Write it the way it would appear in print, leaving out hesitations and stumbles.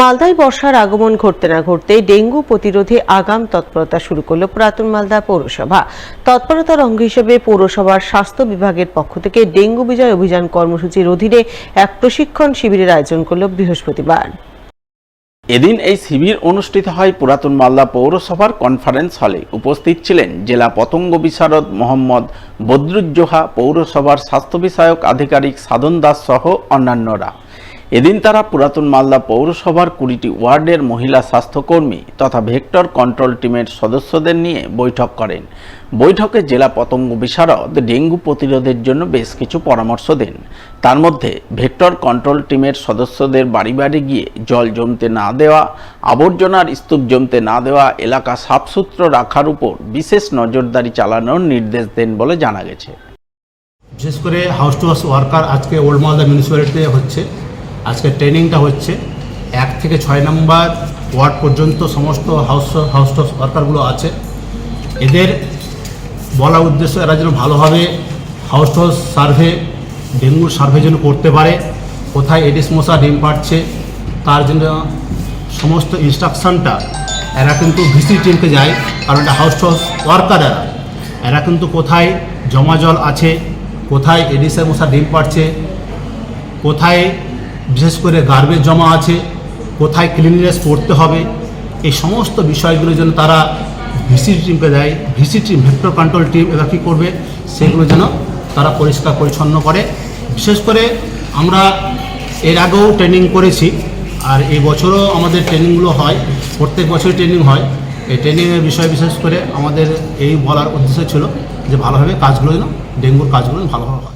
মালদায় বর্ষার আগমন ঘটতে না ঘটতেই ডেঙ্গু প্রতিরোধে আগাম তৎপরতা শুরু করল পুরাতন মালদা পৌরসভা। তৎপরতার অঙ্গ হিসেবে পৌরসভার স্বাস্থ্য বিভাগের পক্ষ থেকে ডেঙ্গু বিজয় অভিযান কর্মসূচির অধীনে এক প্রশিক্ষণ শিবিরের আয়োজন করল বৃহস্পতিবার। এদিন এই শিবির অনুষ্ঠিত হয় পুরাতন মালদা পৌরসভার কনফারেন্স হলে। উপস্থিত ছিলেন জেলা পতঙ্গ বিশারদ মোহাম্মদ বদরুজ্জোহা, পৌরসভার স্বাস্থ্য বিষয়ক আধিকারিক সাধন দাস সহ অন্যান্যরা। এদিন তারা পুরাতন মালদা পৌরসভার 20টি ওয়ার্ডের মহিলা স্বাস্থ্যকর্মী তথা ভেক্টর কন্ট্রোল টিমের সদস্যদের নিয়ে বৈঠক করেন। বৈঠকে জেলা পতঙ্গ বিশারদ ডেঙ্গু প্রতিরোধের জন্য বেশ কিছু পরামর্শ দেন। তার মধ্যে ভেক্টর কন্ট্রোল টিমের সদস্যদের বাড়ি বাড়ি গিয়ে জল জমতে না দেওয়া, আবর্জনার স্তূপ জমতে না দেওয়া, এলাকা সাফসুতরো রাখার উপর বিশেষ নজরদারি চালানোর নির্দেশ দেন বলে জানা গেছে। বিশেষ করে হাউস টু হাউস ওয়ার্কার আজকে ওল্ড মালদা মিউনিসিপ্যালিটিতে হচ্ছে। আজকে ট্রেনিংটা হচ্ছে 1 থেকে 6 নম্বর ওয়ার্ড পর্যন্ত সমস্ত হাউস টু ওয়ার্কারগুলো আছে। এদের বলা উদ্দেশ্য এরা যেন ভালোভাবে হাউস টু হাউস সার্ভে, ডেঙ্গুর সার্ভে যেন করতে পারে, কোথায় এডিস মশা ডিম পাড়ছে তার জন্য সমস্ত ইনস্ট্রাকশনটা এরা কিন্তু ভিসি টিমকে যায়। কারণ এটা হাউস টু হাউস ওয়ার্কার এরা কিন্তু কোথায় জমা জল আছে, কোথায় এডিসের মশা ডিম পাড়ছে, কোথায় বিশেষ করে গার্বেজ জমা আছে, কোথায় ক্লিননেস করতে হবে, এই সমস্ত বিষয়গুলোর জন্য তারা ভিসি টিমকে দেয়। VC team, vector control team এরা কী করবে সেগুলো যেন তারা পরিষ্কার পরিচ্ছন্ন করে। বিশেষ করে আমরা এর আগেও ট্রেনিং করেছি, আর এই বছরও আমাদের ট্রেনিংগুলো হয়, প্রত্যেক বছরই ট্রেনিং হয়। এই ট্রেনিংয়ের বিষয় বিশেষ করে আমাদের এই বলার উদ্দেশ্য ছিল যে ভালোভাবে কাজগুলো যেন, ডেঙ্গুর কাজগুলো ভালোভাবে হয়।